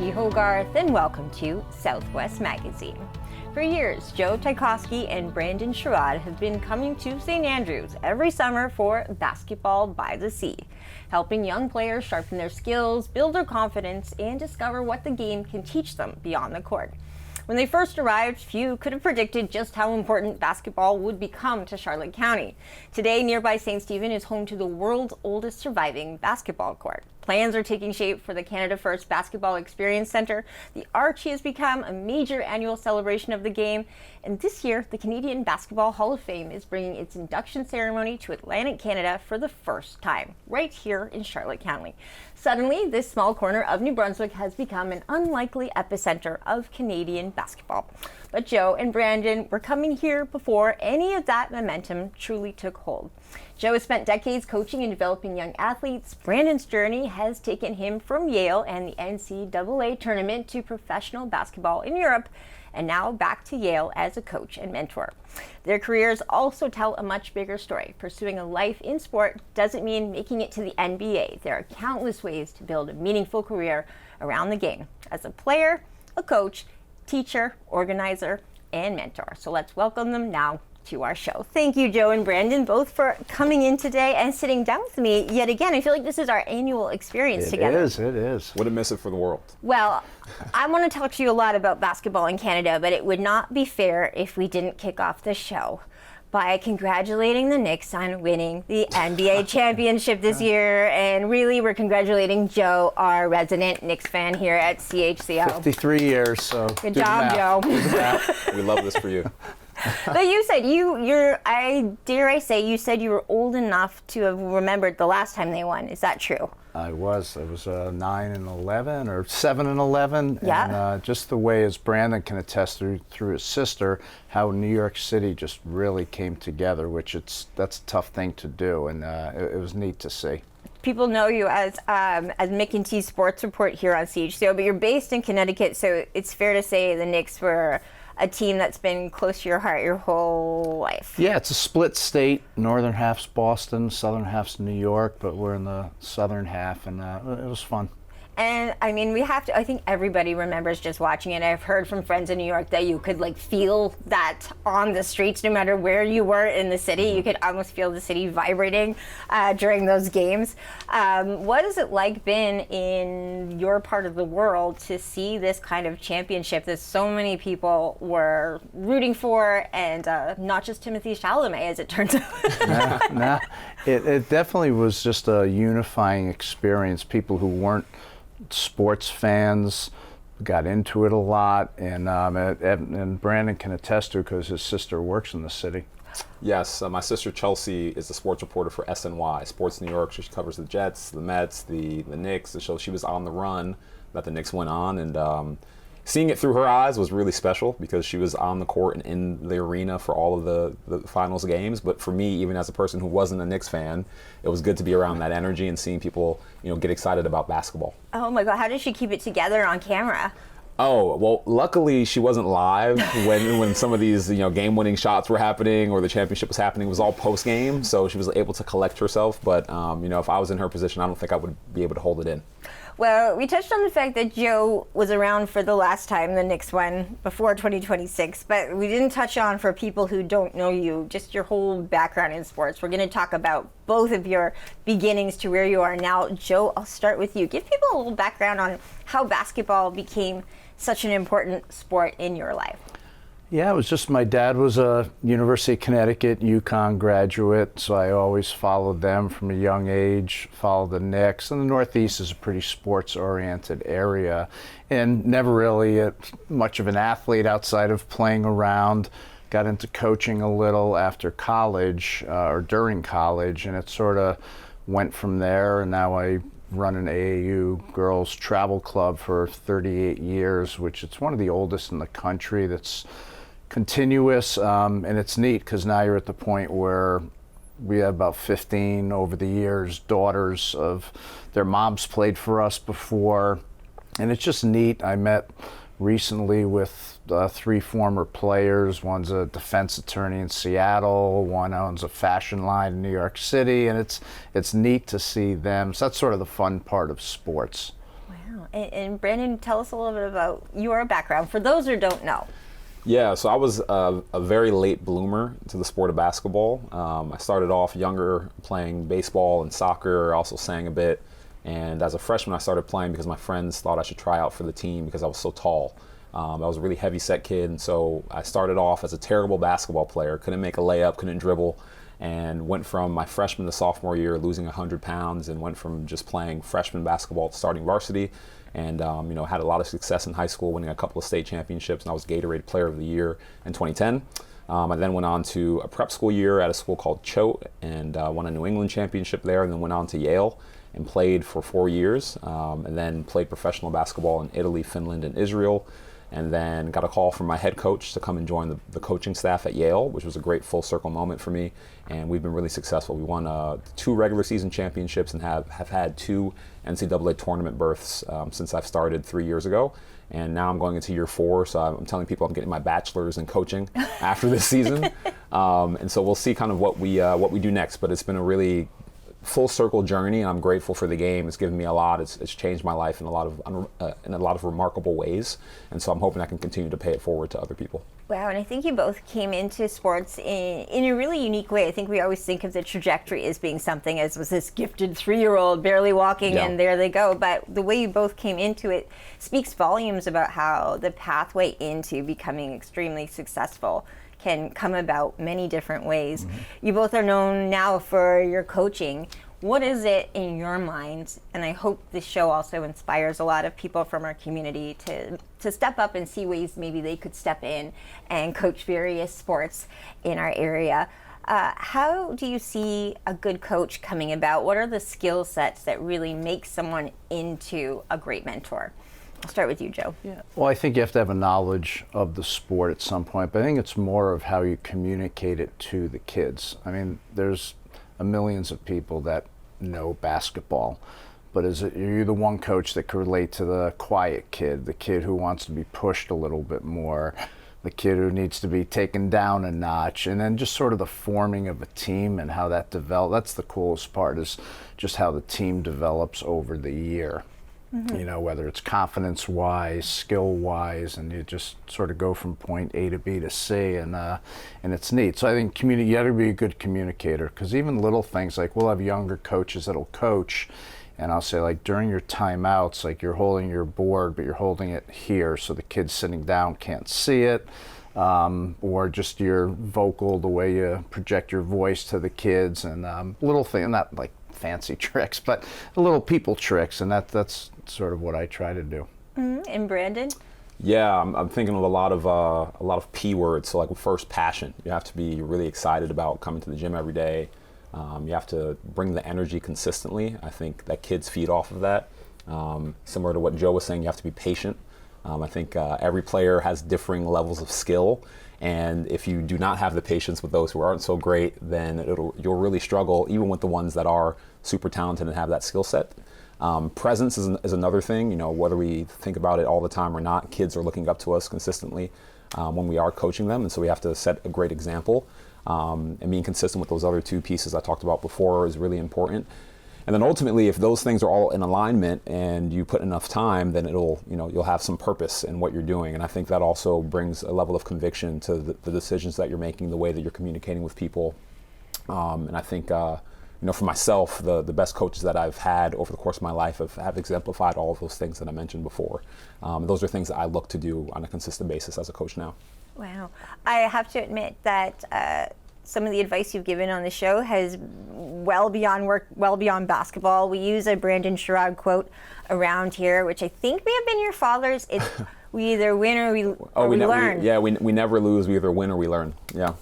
Vicki Hogarth, and welcome to Southwest Magazine. For years, Ticotsky and Brandon Sherrod have been coming to St. Andrews every summer for Basketball by the Sea, helping young players sharpen their skills, build their confidence, and discover what the game can teach them beyond the court. When they first arrived, few could have predicted just how important basketball would become to Charlotte County. Today, nearby St. Stephen is home to the world's oldest surviving basketball court. Plans are taking shape for the Canada First Basketball Experience Center. The Archie has become a major annual celebration of the game. And this year, the Canadian Basketball Hall of Fame is bringing its induction ceremony to Atlantic Canada for the first time, right here in Charlotte County. Suddenly, this small corner of New Brunswick has become an unlikely epicenter of Canadian basketball. But Joe and Brandon were coming here before any of that momentum truly took hold. Joe has spent decades coaching and developing young athletes. Brandon's journey has taken him from Yale and the NCAA tournament to professional basketball in Europe, and now back to Yale as a coach and mentor. Their careers also tell a much bigger story. Pursuing a life in sport doesn't mean making it to the NBA. There are countless ways to build a meaningful career around the game as a player, a coach, teacher, organizer, and mentor. So let's welcome them now to our show. Thank you, Joe and Brandon, both for coming in today and sitting down with me yet again. I feel like this is our annual experience together. It is. Wouldn't miss it for the world. Well, I want to talk to you a lot about basketball in Canada, but it would not be fair if we didn't kick off the show by congratulating the Knicks on winning the NBA championship this year. And really, we're congratulating Joe, our resident Knicks fan here at CHCO. 53 years, so good job, Joe. We love this for you. But you said I say you said you were old enough to have remembered the last time they won. Is that true? I was 9 and 11 or 7 and 11. Yeah. And just the way, as Brandon can attest through his sister, how New York City just really came together, that's a tough thing to do, and it was neat to see. People know you as Mick and T's sports report here on CHCO, but you're based in Connecticut, so it's fair to say the Knicks were a team that's been close to your heart your whole life. Yeah, it's a split state. Northern half's Boston, southern half's New York, but we're in the southern half, and it was fun. And I mean, I think everybody remembers just watching it. I've heard from friends in New York that you could feel that on the streets, no matter where you were in the city. You could almost feel the city vibrating during those games. What has it been in your part of the world to see this kind of championship that so many people were rooting for, and not just Timothy Chalamet, as it turns out? It definitely was just a unifying experience. People who weren't sports fans got into it a lot, and Brandon can attest to it because his sister works in the city. Yes, my sister Chelsea is the sports reporter for SNY, Sports New York. She covers the Jets, the Mets, the Knicks. So she was on the run that the Knicks went on, and seeing it through her eyes was really special because she was on the court and in the arena for all of the finals games. But for me, even as a person who wasn't a Knicks fan, it was good to be around that energy and seeing people, get excited about basketball. Oh my God, how did she keep it together on camera? Oh, well, luckily she wasn't live when some of these, game-winning shots were happening or the championship was happening. It was all post-game, so she was able to collect herself. But, if I was in her position, I don't think I would be able to hold it in. Well, we touched on the fact that Joe was around for the last time the Knicks won before 2026, but we didn't touch on, for people who don't know you, just your whole background in sports. We're going to talk about both of your beginnings to where you are now. Joe, I'll start with you. Give people a little background on how basketball became such an important sport in your life. Yeah, it was just my dad was a University of Connecticut UConn graduate, so I always followed them from a young age, followed the Knicks, and the Northeast is a pretty sports-oriented area, and never really much of an athlete outside of playing around. Got into coaching a little after college, or during college, and it sort of went from there, and now I run an AAU girls travel club for 38 years, which it's one of the oldest in the country that's continuous, and it's neat because now you're at the point where we have about 15 over the years daughters of their moms played for us before, and it's just neat. I met recently with 3 former players. One's a defense attorney in Seattle, one owns a fashion line in New York City, and it's neat to see them. So that's sort of the fun part of sports. Wow. And Brandon, tell us a little bit about your background for those who don't know. Yeah, so I was a very late bloomer to the sport of basketball. I started off younger playing baseball and soccer. I also sang a bit. And as a freshman, I started playing because my friends thought I should try out for the team because I was so tall. I was a really heavy-set kid, and so I started off as a terrible basketball player. Couldn't make a layup, couldn't dribble, and went from my freshman to sophomore year losing 100 pounds, and went from just playing freshman basketball to starting varsity. And had a lot of success in high school, winning a couple of state championships, and I was Gatorade Player of the Year in 2010. I then went on to a prep school year at a school called CHCO and won a New England championship there, and then went on to Yale and played for 4 years, and then played professional basketball in Italy, Finland, and Israel. And then got a call from my head coach to come and join the coaching staff at Yale, which was a great full circle moment for me. And we've been really successful. We won 2 regular season championships and have had 2 NCAA tournament berths since I've started 3 years ago. And now I'm going into year 4, so I'm telling people I'm getting my bachelor's in coaching after this season. And so we'll see kind of what we do next. But it's been a really full circle journey, and I'm grateful for the game. It's given me a lot. It's changed my life in a lot of remarkable ways, and so I'm hoping I can continue to pay it forward to other people. Wow, and I think you both came into sports in a really unique way. I think we always think of the trajectory as being something as was this gifted 3-year-old barely walking and there they go. But the way you both came into it speaks volumes about how the pathway into becoming extremely successful can come about many different ways. You both are known now for your coaching. What is it in your mind, and I hope this show also inspires a lot of people from our community to step up and see ways maybe they could step in and coach various sports in our area. How do you see a good coach coming about? What are the skill sets that really make someone into a great mentor? I'll start with you, Joe. Yeah. Well, I think you have to have a knowledge of the sport at some point, but I think it's more of how you communicate it to the kids. I mean, there's millions of people that know basketball, but are you the one coach that can relate to the quiet kid, the kid who wants to be pushed a little bit more, the kid who needs to be taken down a notch, and then just sort of the forming of a team and how that develops. That's the coolest part, is just how the team develops over the year. You know, whether it's confidence-wise, skill-wise, and you just sort of go from point A to B to C, and it's neat. So I think you got to be a good communicator, because even little things like we'll have younger coaches that'll coach, and I'll say, like, during your timeouts, like, you're holding your board, but you're holding it here so the kid sitting down can't see it. Or just your vocal, the way you project your voice to the kids, and little thing, not like fancy tricks, but little people tricks, and that's sort of what I try to do. And Brandon? Yeah, I'm thinking of a lot of P words. So like first, passion. You have to be really excited about coming to the gym every day. You have to bring the energy consistently. I think that kids feed off of that. Similar to what Joe was saying, you have to be patient. I think every player has differing levels of skill, and if you do not have the patience with those who aren't so great, then you'll really struggle, even with the ones that are super talented and have that skill set. Presence is another thing. You know, whether we think about it all the time or not, kids are looking up to us consistently when we are coaching them, and so we have to set a great example. And being consistent with those other 2 pieces I talked about before is really important. And then ultimately, if those things are all in alignment and you put enough time, then you'll have some purpose in what you're doing. And I think that also brings a level of conviction to the decisions that you're making, the way that you're communicating with people. And I think, for myself, the best coaches that I've had over the course of my life have exemplified all of those things that I mentioned before. Those are things that I look to do on a consistent basis as a coach now. Wow. I have to admit that some of the advice you've given on the show has well beyond basketball. We use a Brandon Sherrod quote around here, which I think may have been your father's. It's we either win or we learn. We never lose. We either win or we learn. Yeah.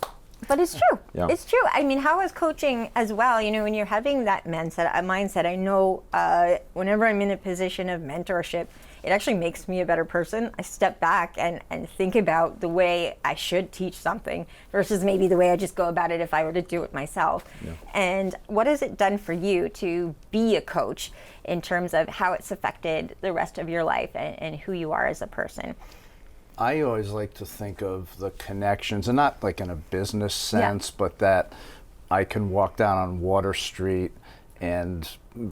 But it's true. Yeah. It's true. I mean, how is coaching as well? You know, when you're having that mindset, I know whenever I'm in a position of mentorship, it actually makes me a better person. I step back and think about the way I should teach something versus maybe the way I just go about it if I were to do it myself. Yeah. And what has it done for you to be a coach in terms of how it's affected the rest of your life and who you are as a person? I always like to think of the connections, and not like in a business sense, but that I can walk down on Water Street And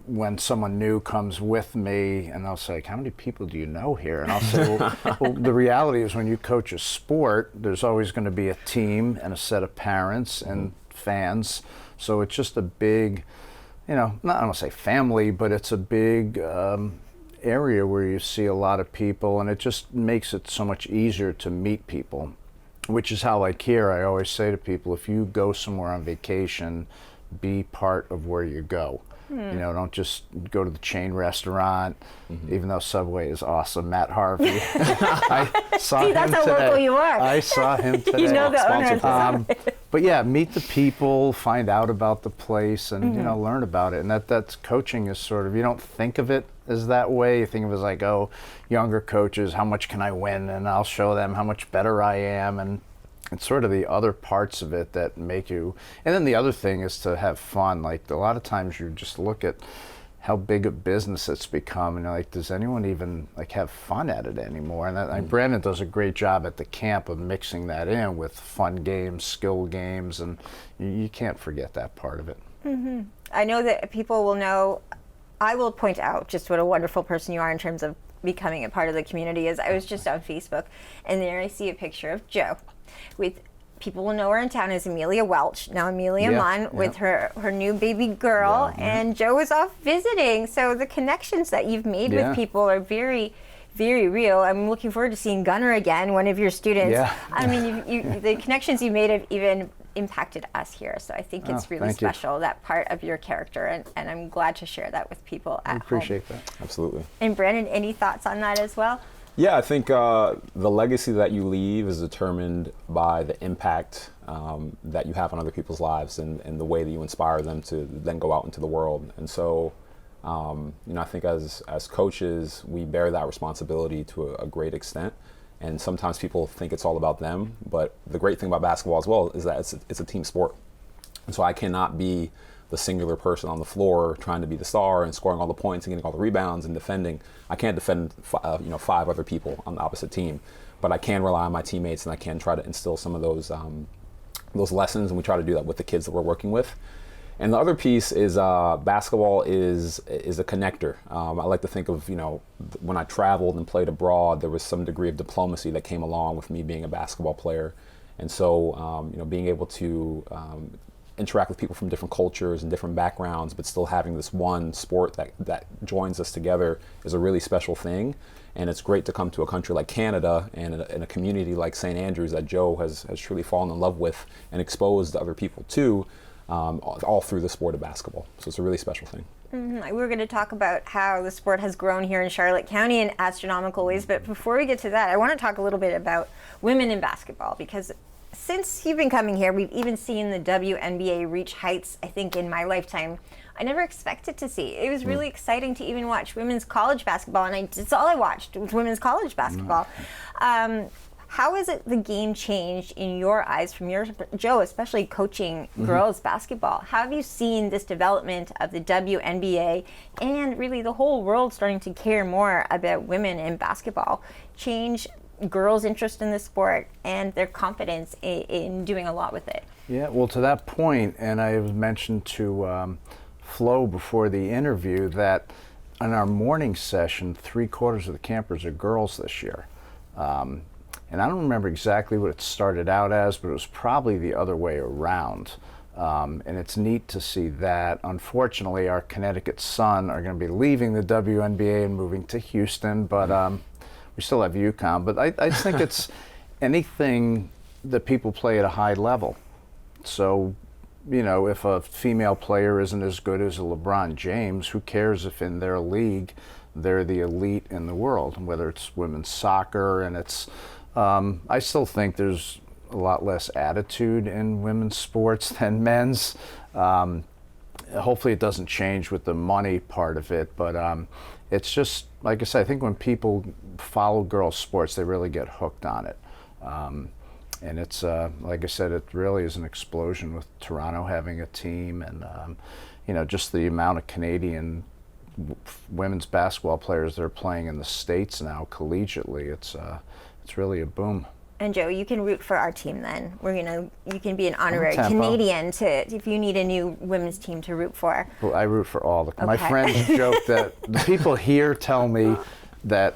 when someone new comes with me, and they'll say, how many people do you know here? And I'll say, well, the reality is when you coach a sport, there's always going to be a team and a set of parents and fans. So it's just a big, I don't want to say family, but it's a big area where you see a lot of people, and it just makes it so much easier to meet people, which is how, like here, I always say to people, if you go somewhere on vacation, be part of where you go. Don't just go to the chain restaurant, even though Subway is awesome. Matt Harvey. I saw him that's how today. local you are. I saw him today. You know the owner of the But yeah, meet the people, find out about the place, and learn about it. And that's coaching is sort of, you don't think of it as that way. You think of it as like, oh, younger coaches, how much can I win? And I'll show them how much better I am. And it's sort of the other parts of it that make you, and then the other thing is to have fun. Like a lot of times you just look at how big a business it's become, and you're like, does anyone even like have fun at it anymore? And like, Brandon does a great job at the camp of mixing that in with fun games, skill games, and you can't forget that part of it. I know that people will know, I will point out just what a wonderful person you are in terms of becoming a part of the community. Is I was just on Facebook, and there I see a picture of Joe with, people will know her in town as Amelia Welch, now Amelia Munn, with her new baby girl, and Joe was off visiting. So the connections that you've made with people are very, very real. I'm looking forward to seeing Gunnar again, one of your students. I mean, the connections you made have even impacted us here. So I think it's really special, that part of your character, and I'm glad to share that with people at home. I appreciate that. Absolutely. And Brandon, any thoughts on that as well? Yeah, I think the legacy that you leave is determined by the impact that you have on other people's lives, and the way that you inspire them to then go out into the world. And so, I think as coaches, we bear that responsibility to a great extent. And sometimes people think it's all about them, but the great thing about basketball as well is that it's a team sport. And so I cannot be the singular person on the floor trying to be the star and scoring all the points and getting all the rebounds and defending. I can't defend 5 other people on the opposite team, but I can rely on my teammates, and I can try to instill some of those lessons, and we try to do that with the kids that we're working with. And the other piece is basketball is a connector. I like to think of, when I traveled and played abroad, there was some degree of diplomacy that came along with me being a basketball player. And so, being able to interact with people from different cultures and different backgrounds, but still having this one sport that joins us together is a really special thing. And it's great to come to a country like Canada and in a community like St. Andrews that Joe has truly fallen in love with and exposed other people to, all through the sport of basketball. So it's a really special thing. We're going to talk about how the sport has grown here in Charlotte County in astronomical ways, but before we get to that, I want to talk a little bit about women in basketball, because since you've been coming here, we've even seen the WNBA reach heights, I think, in my lifetime I never expected to see. It was really exciting to even watch women's college basketball, and that's all I watched was women's college basketball. How has the game changed in your eyes from Joe, especially coaching girls basketball? How have you seen this development of the WNBA and really the whole world starting to care more about women in basketball change girls' interest in the sport and their confidence in doing a lot with it? Yeah, well, to that point, and I have mentioned to Flo before the interview that in our morning session, 3/4 of the campers are girls this year. And I don't remember exactly what it started out as, but it was probably the other way around. And it's neat to see that. Unfortunately, our Connecticut Sun are going to be leaving the WNBA and moving to Houston, but we still have UConn. But I just think it's anything that people play at a high level. So, if a female player isn't as good as a LeBron James, who cares if in their league they're the elite in the world, whether it's women's soccer, and it's I still think there's a lot less attitude in women's sports than men's. Hopefully it doesn't change with the money part of it, but it's just, like I said, I think when people follow girls' sports, they really get hooked on it. And it's, like I said, it really is an explosion with Toronto having a team, and just the amount of Canadian women's basketball players that are playing in the States now collegiately. It's really a boom. And Joe, you can root for our team then. You can be an honorary Tempo. Canadian if you need a new women's team to root for. Well, I root for all my Okay. friends joke that the people here tell me that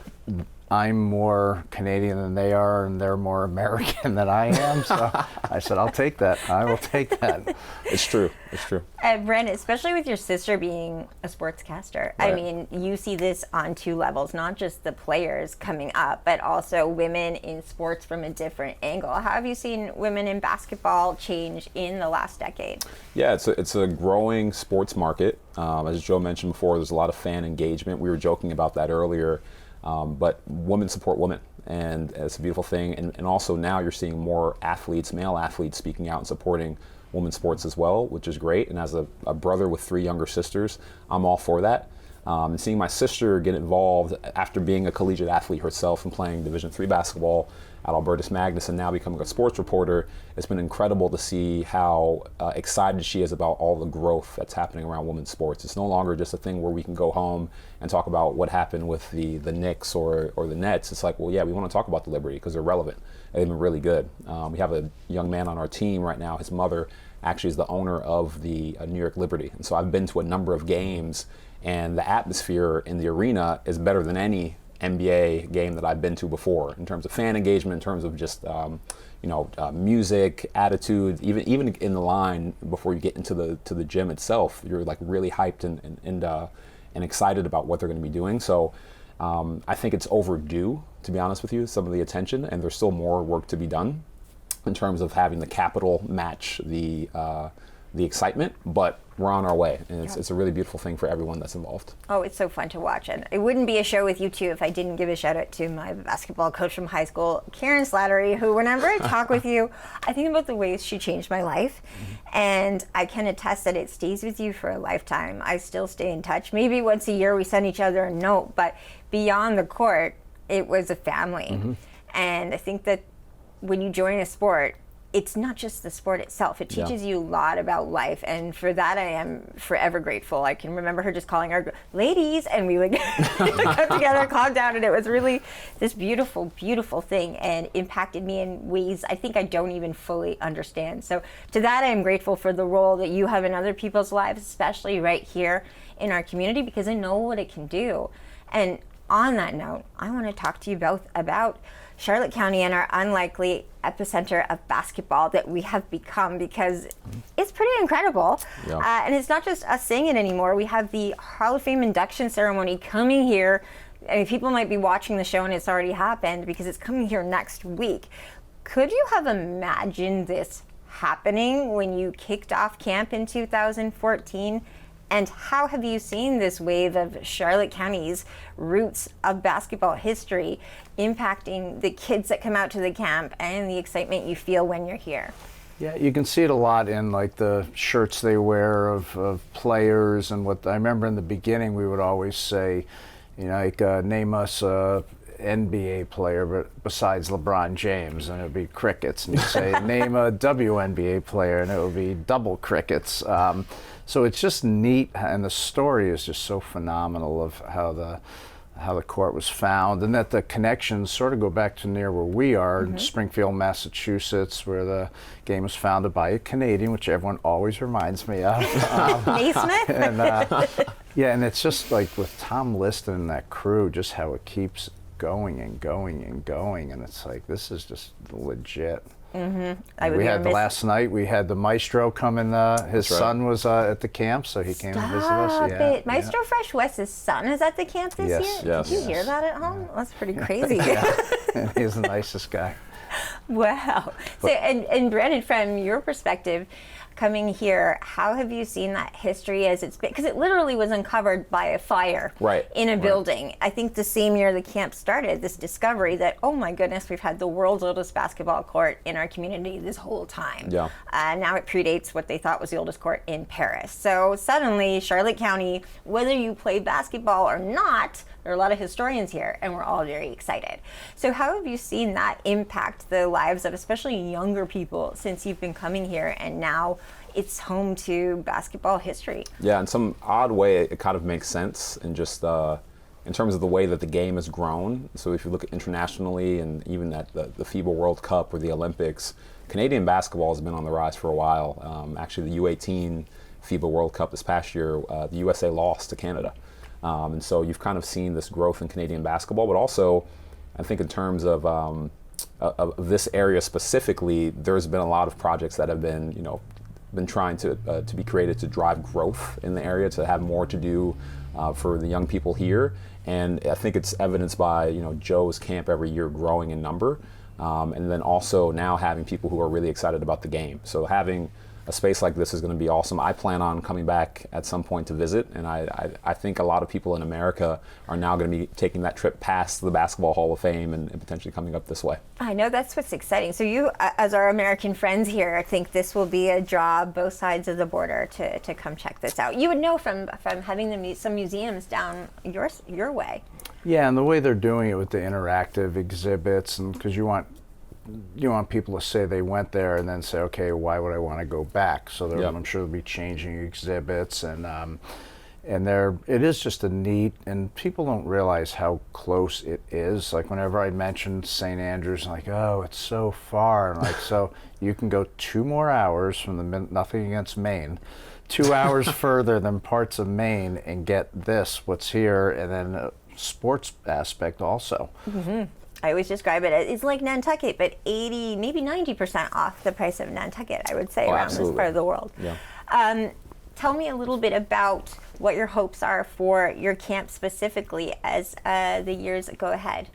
I'm more Canadian than they are, and they're more American than I am. So I said, I'll take that. I will take that. It's true. It's true. Brandon, especially with your sister being a sportscaster, I Right. mean, you see this on two levels, not just the players coming up, but also women in sports from a different angle. How have you seen women in basketball change in the last decade? Yeah, it's a growing sports market. As Joe mentioned before, there's a lot of fan engagement. We were joking about that earlier. But women support women, and it's a beautiful thing. And also now you're seeing more athletes, male athletes, speaking out and supporting women's sports as well, which is great. And as a brother with 3 younger sisters, I'm all for that. And seeing my sister get involved after being a collegiate athlete herself and playing Division III basketball at Albertus Magnus and now becoming a sports reporter, it's been incredible to see how excited she is about all the growth that's happening around women's sports. It's no longer just a thing where we can go home and talk about what happened with the Knicks or the Nets. It's like, well, yeah, we want to talk about the Liberty because they're relevant. They've been really good. We have a young man on our team right now. His mother actually is the owner of the New York Liberty. And so I've been to a number of games, and the atmosphere in the arena is better than any NBA game that I've been to before in terms of fan engagement, in terms of just music, attitude, even in the line before you get into the gym itself, you're like really hyped and excited about what they're going to be doing. So I think it's overdue, to be honest with you, some of the attention, and there's still more work to be done in terms of having the capital match the excitement, but we're on our way, and it's a really beautiful thing for everyone that's involved. Oh, it's so fun to watch. And it wouldn't be a show with you two if I didn't give a shout out to my basketball coach from high school, Karen Slattery, who whenever I talk with you, I think about the ways she changed my life. And I can attest that it stays with you for a lifetime. I still stay in touch. Maybe once a year we send each other a note, but beyond the court, it was a family. And I think that when you join a sport, it's not just the sport itself. It teaches you a lot about life, and for that I am forever grateful. I can remember her just calling our ladies, and we would come together, calm down, and it was really this beautiful, beautiful thing, and impacted me in ways I think I don't even fully understand. So to that I am grateful for the role that you have in other people's lives, especially right here in our community, because I know what it can do. And on that note, I want to talk to you both about Charlotte County and our unlikely epicenter of basketball that we have become, because it's pretty incredible. And it's not just us saying it anymore. We have the Hall of Fame induction ceremony coming here. I mean, people might be watching the show and it's already happened because it's coming here next week. Could you have imagined this happening when you kicked off camp in 2014? And how have you seen this wave of Charlotte County's roots of basketball history impacting the kids that come out to the camp and the excitement you feel when you're here? Yeah, you can see it a lot in like the shirts they wear of players, and what I remember in the beginning we would always say, name us a NBA player but besides LeBron James, and it would be crickets, and you say name a WNBA player and it would be double crickets. So it's just neat, and the story is just so phenomenal of how the court was found, and that the connections sort of go back to near where we are in Springfield, Massachusetts, where the game was founded by a Canadian, which everyone always reminds me of. Naismith? And it's just like with Tom Liston and that crew, just how it keeps going and going and going, and it's like, this is just legit. We had last night, we had the maestro come in, his son was at the camp, so he came and visited us. Maestro Fresh West's son is at the camp this year? Yes. Did you hear that at home? That's pretty crazy. And he's the nicest guy. Wow. So, and Brandon, from your perspective, coming here, how have you seen that history as it's been? Because it literally was uncovered by a fire in a building. I think the same year the camp started, this discovery that, oh my goodness, we've had the world's oldest basketball court in our community this whole time. Now it predates what they thought was the oldest court in Paris. So suddenly, Charlotte County, whether you play basketball or not, there are a lot of historians here, and we're all very excited. So how have you seen that impact the lives of especially younger people since you've been coming here, and now it's home to basketball history? Yeah, in some odd way, it kind of makes sense, and just in terms of the way that the game has grown. So if you look at internationally and even at the FIBA World Cup or the Olympics, Canadian basketball has been on the rise for a while. Actually, the U18 FIBA World Cup this past year, the USA lost to Canada. And so you've kind of seen this growth in Canadian basketball, but also I think in terms of this area specifically, there's been a lot of projects that have been, been trying to be created to drive growth in the area, to have more to do for the young people here. And I think it's evidenced by, Joe's camp every year growing in number. And then also now having people who are really excited about the game. So having a space like this is going to be awesome. I plan on coming back at some point to visit, and I think a lot of people in America are now going to be taking that trip past the Basketball Hall of Fame and potentially coming up this way. I know, that's what's exciting. So you, as our American friends here, think this will be a draw both sides of the border to come check this out. You would know from having some museums down your way. Yeah, and the way they're doing it with the interactive exhibits, and because you want people to say they went there and then say, okay, why would I want to go back? So I'm sure they'll be changing exhibits, and it is just a neat, and people don't realize how close it is. Like whenever I mentioned St. Andrews, I'm like, oh, it's so far. And like, so you can go 2 more hours from nothing against Maine, 2 hours further than parts of Maine and get what's here, and then a sports aspect also. Mm-hmm. I always describe it as it's like Nantucket, but 80, maybe 90% off the price of Nantucket, I would say, around this part of the world. Yeah. Tell me a little bit about what your hopes are for your camp specifically as the years go ahead.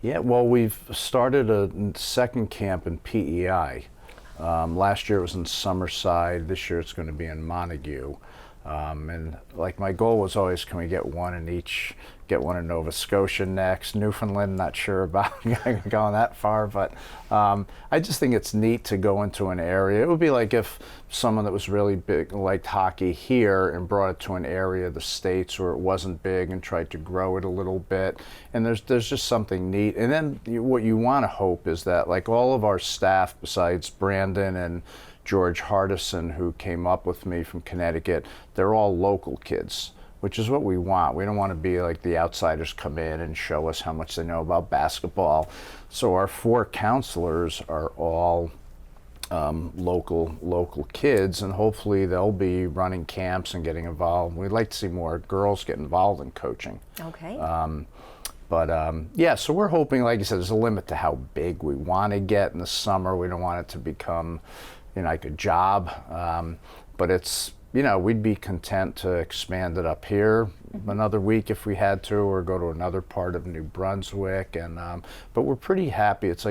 Yeah, well, we've started a second camp in PEI. Last year it was in Summerside. This year it's going to be in Montague. And like my goal was always, can we get one in each? Get one in Nova Scotia next. Newfoundland, not sure about going that far, but I just think it's neat to go into an area. It would be like if someone that was really big liked hockey here and brought it to an area of the States where it wasn't big and tried to grow it a little bit. And there's just something neat. And then what you want to hope is that like all of our staff, besides Brandon and George Hardison, who came up with me from Connecticut, they're all local kids, which is what we want. We don't want to be like the outsiders come in and show us how much they know about basketball. So our 4 counselors are all local kids, and hopefully they'll be running camps and getting involved. We'd like to see more girls get involved in coaching. Okay. Yeah, so we're hoping, like you said, there's a limit to how big we want to get in the summer. We don't want it to become like a job, but it's, we'd be content to expand it up here another week if we had to, or go to another part of New Brunswick, and but we're pretty happy. It's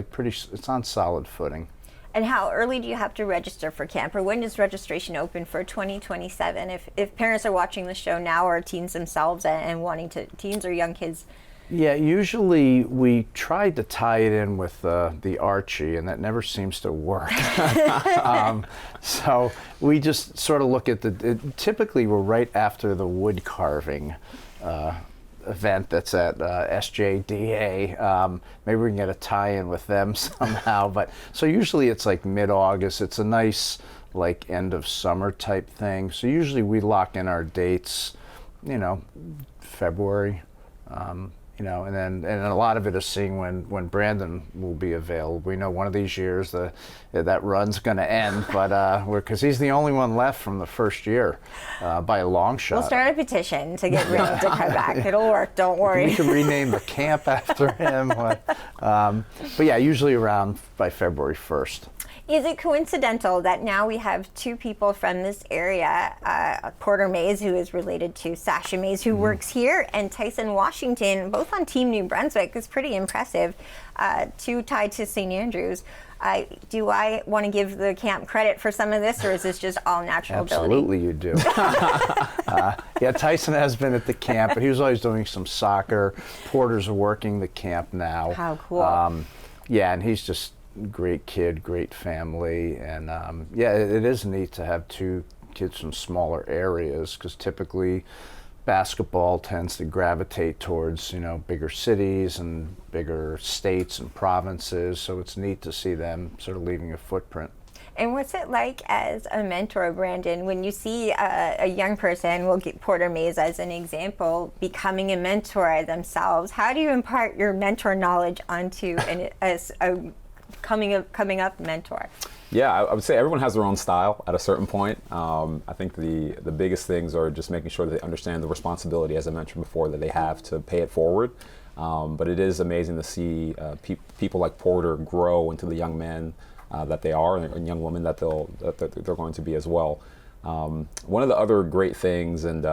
on solid footing. And how early do you have to register for camp, or when does registration open for 2027? If parents are watching the show now, or teens themselves and wanting to, teens or young kids. Yeah, usually we try to tie it in with the Archie, and that never seems to work. So we just sort of look at typically we're right after the wood carving event that's at SJDA. Maybe we can get a tie-in with them somehow. But so usually it's like mid-August. It's a nice like end of summer type thing. So usually we lock in our dates, February. And then a lot of it is seeing when Brandon will be available. We know one of these years that run's going to end, but because he's the only one left from the first year by a long shot. We'll start a petition to get Brandon to come back. It'll work. Don't worry. We can rename the camp after him. But yeah, usually around by February 1st. Is it coincidental that now we have 2 people from this area, Porter Mays, who is related to Sasha Mays, who works here, and Tyson Washington, both on Team New Brunswick? It's pretty impressive, 2 tied to St. Andrews. Do I want to give the camp credit for some of this, or is this just all natural ability? Absolutely you do. Yeah, Tyson has been at the camp, but he was always doing some soccer. Porter's working the camp now. How cool. Yeah, and he's just great kid, great family, and yeah, it is neat to have 2 kids from smaller areas, because typically basketball tends to gravitate towards bigger cities and bigger states and provinces, so it's neat to see them sort of leaving a footprint. And what's it like as a mentor, Brandon, when you see a young person, we'll get Porter Mays as an example, becoming a mentor themselves? How do you impart your mentor knowledge onto as a coming up mentor? Yeah, I would say everyone has their own style at a certain point. I think the biggest things are just making sure that they understand the responsibility, as I mentioned before, that they have to pay it forward. But it is amazing to see people like Porter grow into the young men that they are, and young women that they're going to be as well. One of the other great things, and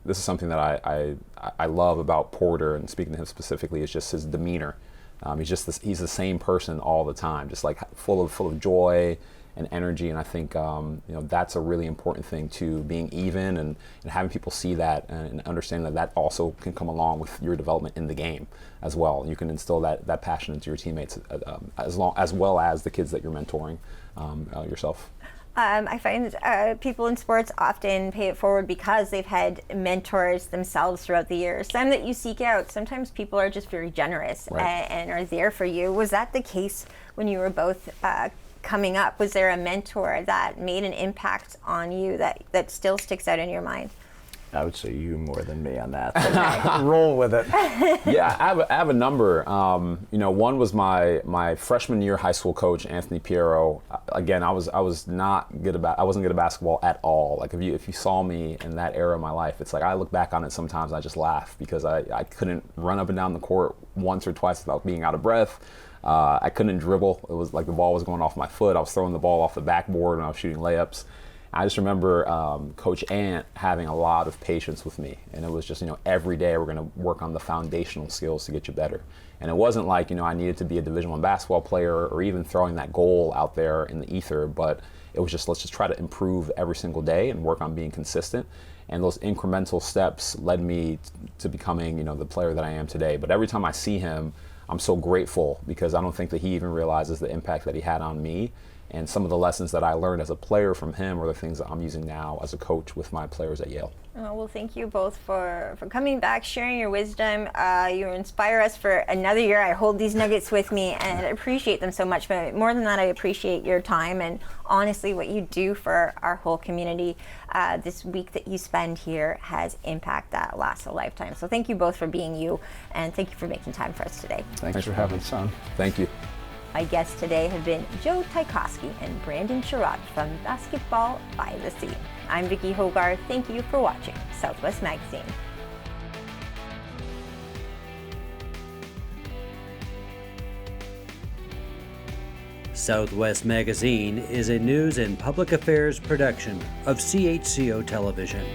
this is something that I love about Porter, and speaking to him specifically, is just his demeanor. He's the same person all the time, just like full of joy and energy. And I think that's a really important thing too, being even and having people see that and understand that also can come along with your development in the game as well. You can instill that passion into your teammates as well as the kids that you're mentoring yourself. I find people in sports often pay it forward because they've had mentors themselves throughout the years. Some that you seek out, sometimes people are just very generous, right, and are there for you. Was that the case when you were both coming up? Was there a mentor that made an impact on you that still sticks out in your mind? I would say you more than me on that. So roll with it. Yeah, I have a number. One was my freshman year high school coach, Anthony Piero. Again, I wasn't good at basketball at all. Like if you saw me in that era of my life, it's like I look back on it sometimes and I just laugh because I couldn't run up and down the court once or twice without being out of breath. I couldn't dribble. It was like the ball was going off my foot. I was throwing the ball off the backboard when I was shooting layups. I just remember Coach Ant having a lot of patience with me, and it was just, every day we're going to work on the foundational skills to get you better. And it wasn't like, I needed to be a Division I basketball player or even throwing that goal out there in the ether, but it was just, let's just try to improve every single day and work on being consistent. And those incremental steps led me to becoming, the player that I am today. But every time I see him, I'm so grateful because I don't think that he even realizes the impact that he had on me. And some of the lessons that I learned as a player from him are the things that I'm using now as a coach with my players at Yale. Oh, well, thank you both for coming back, sharing your wisdom. You inspire us for another year. I hold these nuggets with me and I appreciate them so much. But more than that, I appreciate your time and honestly what you do for our whole community. This week that you spend here has impact that lasts a lifetime. So thank you both for being you, and thank you for making time for us today. Thanks for having us on. Thank you. My guests today have been Joe Ticotsky and Brandon Sherrod from Basketball by the Sea. I'm Vicki Hogarth. Thank you for watching Southwest Magazine. Southwest Magazine is a news and public affairs production of CHCO Television.